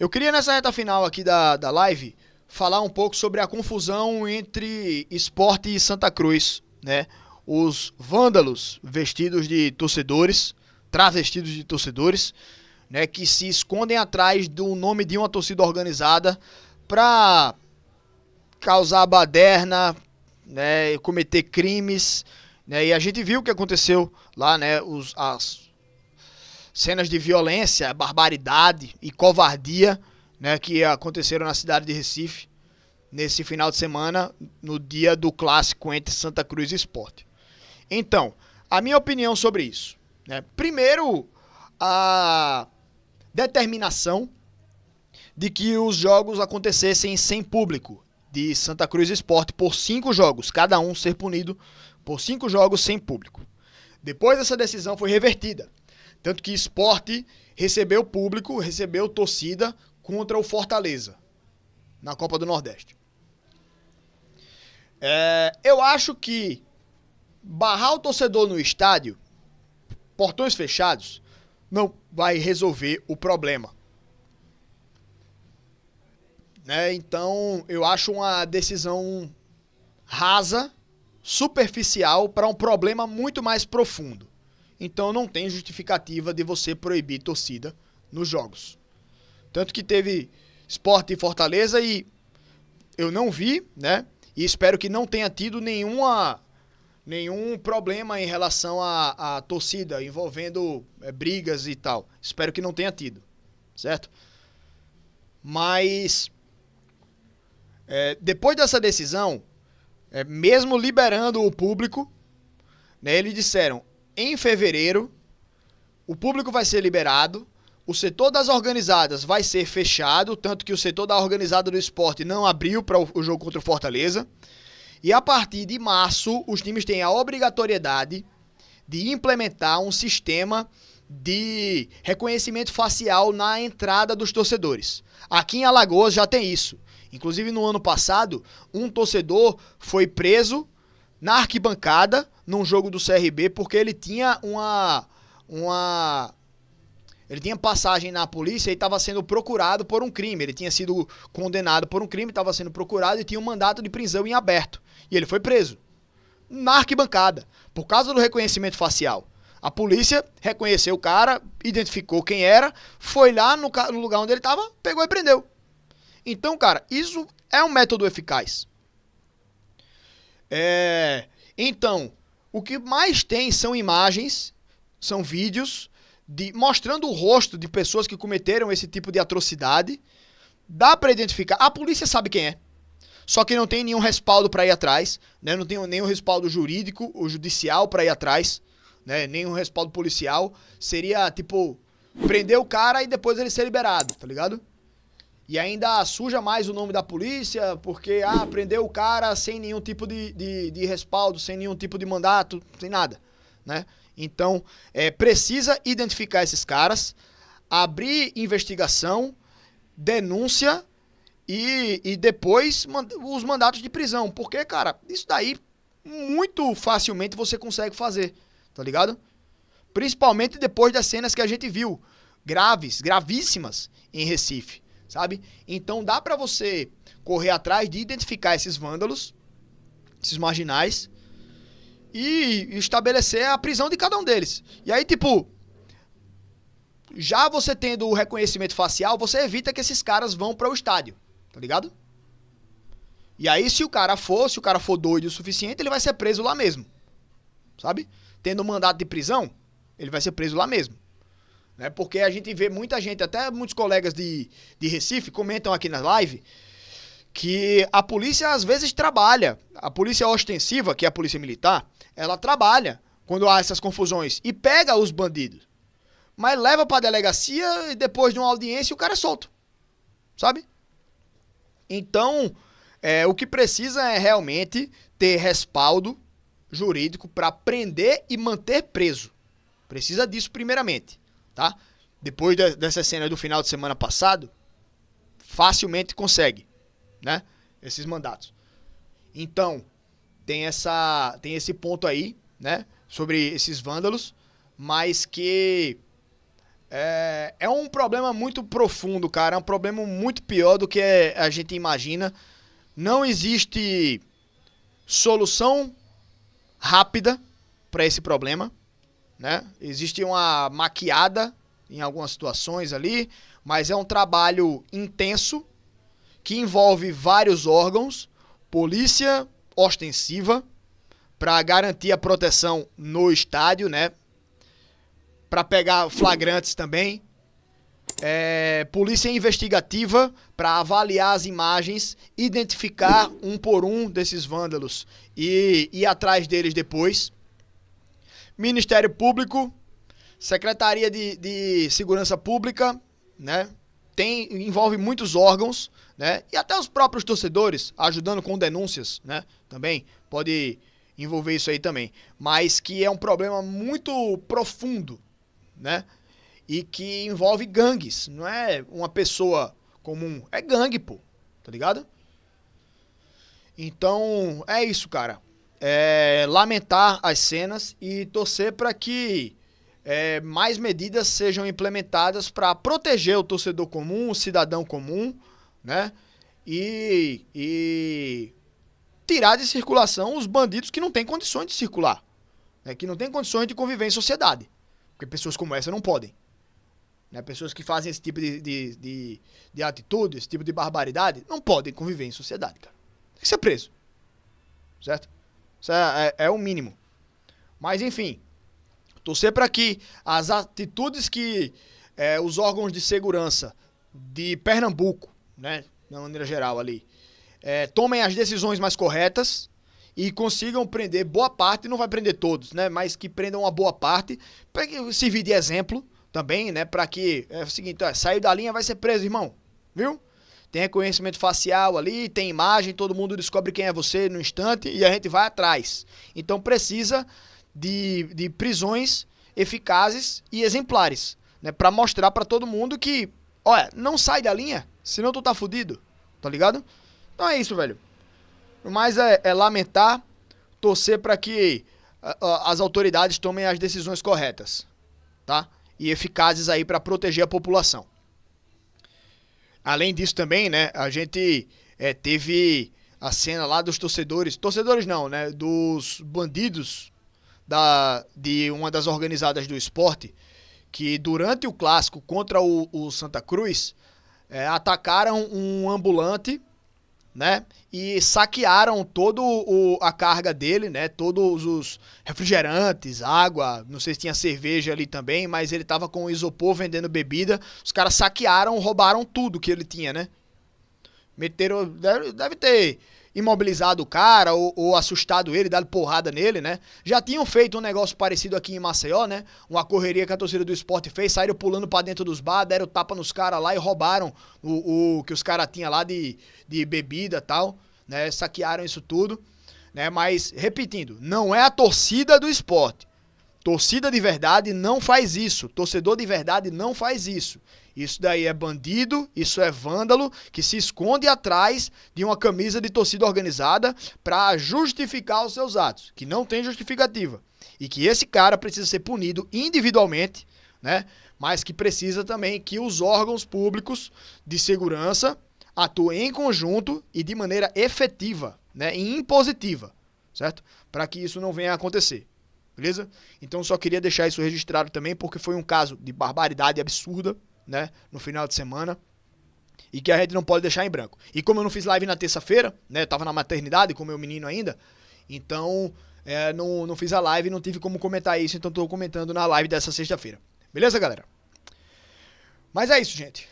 Eu queria nessa reta final aqui da live falar um pouco sobre a confusão entre Sport e Santa Cruz, né? Os vândalos vestidos de torcedores, travestidos de torcedores, né, que se escondem atrás do nome de uma torcida organizada para causar baderna, né, cometer crimes, né? E a gente viu o que aconteceu lá, né, as cenas de violência, barbaridade e covardia, né, que aconteceram na cidade de Recife nesse final de semana, no dia do clássico entre Santa Cruz e Sport. Então, a minha opinião sobre isso, né? Primeiro, a determinação de que os jogos acontecessem sem público de Santa Cruz e Sport por 5 jogos, cada um ser punido por 5 jogos sem público. Depois essa decisão foi revertida, tanto que Sport recebeu público, recebeu torcida contra o Fortaleza na Copa do Nordeste. Eu acho que barrar o torcedor no estádio, portões fechados, não vai resolver o problema. Né? Então, eu acho uma decisão rasa, superficial, para um problema muito mais profundo. Então, não tem justificativa de você proibir torcida nos jogos. Tanto que teve Sport e Fortaleza e eu não vi, né? E espero que não tenha tido nenhum problema em relação à torcida, envolvendo brigas e tal. Espero que não tenha tido, certo? Mas, depois dessa decisão, mesmo liberando o público, né, eles disseram, em fevereiro, o público vai ser liberado, o setor das organizadas vai ser fechado, tanto que o setor da organizada do esporte não abriu para o jogo contra o Fortaleza. E a partir de março, os times têm a obrigatoriedade de implementar um sistema de reconhecimento facial na entrada dos torcedores. Aqui em Alagoas já tem isso. Inclusive no ano passado, um torcedor foi preso na arquibancada num jogo do CRB porque ele tinha ele tinha passagem na polícia e estava sendo procurado por um crime. Ele tinha sido condenado por um crime, estava sendo procurado e tinha um mandato de prisão em aberto. E ele foi preso na arquibancada, por causa do reconhecimento facial. A polícia reconheceu o cara, identificou quem era, foi lá no lugar onde ele estava, pegou e prendeu. Então, cara, isso é um método eficaz. Então, o que mais tem são imagens, são vídeos mostrando o rosto de pessoas que cometeram esse tipo de atrocidade. Dá pra identificar. A polícia sabe quem é. Só que não tem nenhum respaldo pra ir atrás, né? Não tem nenhum respaldo jurídico ou judicial pra ir atrás, né? Nenhum respaldo policial. Seria, tipo, prender o cara e depois ele ser liberado, tá ligado? E ainda suja mais o nome da polícia, porque, prendeu o cara sem nenhum tipo de respaldo, sem nenhum tipo de mandato, sem nada, né? Então, precisa identificar esses caras, abrir investigação, denúncia e depois os mandatos de prisão. Porque, cara, isso daí muito facilmente você consegue fazer, tá ligado? Principalmente depois das cenas que a gente viu, gravíssimas em Recife, sabe? Então dá pra você correr atrás de identificar esses vândalos, esses marginais, e estabelecer a prisão de cada um deles. E aí, tipo, já você tendo o reconhecimento facial, você evita que esses caras vão para o estádio, tá ligado? E aí, se o cara for doido o suficiente, ele vai ser preso lá mesmo, sabe? Tendo um mandato de prisão, ele vai ser preso lá mesmo. Né? Porque a gente vê muita gente, até muitos colegas de Recife, comentam aqui na live, que a polícia às vezes trabalha. A polícia ostensiva, que é a polícia militar, ela trabalha quando há essas confusões e pega os bandidos. Mas leva pra delegacia e depois de uma audiência o cara é solto. Sabe? Então, o que precisa é realmente ter respaldo jurídico para prender e manter preso. Precisa disso primeiramente, tá? Depois dessa cena do final de semana passado, facilmente consegue, né? Esses mandatos. Então, tem esse ponto aí, né? Sobre esses vândalos, mas que É um problema muito profundo, cara. É um problema muito pior do que a gente imagina. Não existe solução rápida para esse problema, né? Existe uma maquiada em algumas situações ali, mas é um trabalho intenso que envolve vários órgãos, polícia ostensiva para garantir a proteção no estádio, né? Para pegar flagrantes também, polícia investigativa para avaliar as imagens, identificar um por um desses vândalos e ir atrás deles depois. Ministério Público, Secretaria de Segurança Pública, né? Envolve muitos órgãos, né? E até os próprios torcedores ajudando com denúncias, né? Também pode envolver isso aí também. Mas que é um problema muito profundo, né? E que envolve gangues, não é uma pessoa comum, é gangue, pô, tá ligado? Então, é isso, cara. Lamentar as cenas e torcer para que mais medidas sejam implementadas para proteger o torcedor comum, o cidadão comum, né? E tirar de circulação os bandidos que não têm condições de circular, né? Que não têm condições de conviver em sociedade. Porque pessoas como essa não podem. Né? Pessoas que fazem esse tipo de atitude, esse tipo de barbaridade, não podem conviver em sociedade, cara. Tem que ser preso. Certo? Isso é o mínimo. Mas, enfim, torcer para que as atitudes que os órgãos de segurança de Pernambuco, né, de uma maneira geral ali, tomem as decisões mais corretas e consigam prender boa parte, não vai prender todos, né, mas que prendam uma boa parte, para servir de exemplo também, né, para que, é o seguinte, saiu da linha, vai ser preso, irmão, viu? Tem reconhecimento facial ali, tem imagem, todo mundo descobre quem é você no instante e a gente vai atrás. Então precisa de prisões eficazes e exemplares, né, para mostrar para todo mundo que, olha, não sai da linha, senão tu tá fudido, tá ligado? Então é isso, velho. O mais é lamentar, torcer para que as autoridades tomem as decisões corretas, tá? E eficazes aí para proteger a população. Além disso também, né, a gente teve a cena lá dos torcedores não, né, dos bandidos de uma das organizadas do esporte, que durante o clássico contra o Santa Cruz, atacaram um ambulante, né, e saquearam toda a carga dele, né, todos os refrigerantes, água, não sei se tinha cerveja ali também, mas ele tava com isopor vendendo bebida, os caras saquearam, roubaram tudo que ele tinha, né, meteram, deve ter imobilizado o cara ou assustado ele, dado porrada nele, né? Já tinham feito um negócio parecido aqui em Maceió, né? Uma correria que a torcida do esporte fez, saíram pulando pra dentro dos bar, deram tapa nos caras lá e roubaram o que os caras tinham lá de bebida e tal, né? Saquearam isso tudo, né? Mas, repetindo, não é a torcida do esporte. Torcida de verdade não faz isso. Torcedor de verdade não faz isso. Isso daí é bandido, isso é vândalo que se esconde atrás de uma camisa de torcida organizada para justificar os seus atos, que não tem justificativa. E que esse cara precisa ser punido individualmente, né? Mas que precisa também que os órgãos públicos de segurança atuem em conjunto e de maneira efetiva, né? E impositiva, certo? Para que isso não venha a acontecer. Beleza? Então só queria deixar isso registrado também, porque foi um caso de barbaridade absurda, né, no final de semana, e que a gente não pode deixar em branco. E como eu não fiz live na terça-feira, né, eu tava na maternidade com meu menino ainda, então não fiz a live, não tive como comentar isso, então tô comentando na live dessa sexta-feira. Beleza, galera? Mas é isso, gente.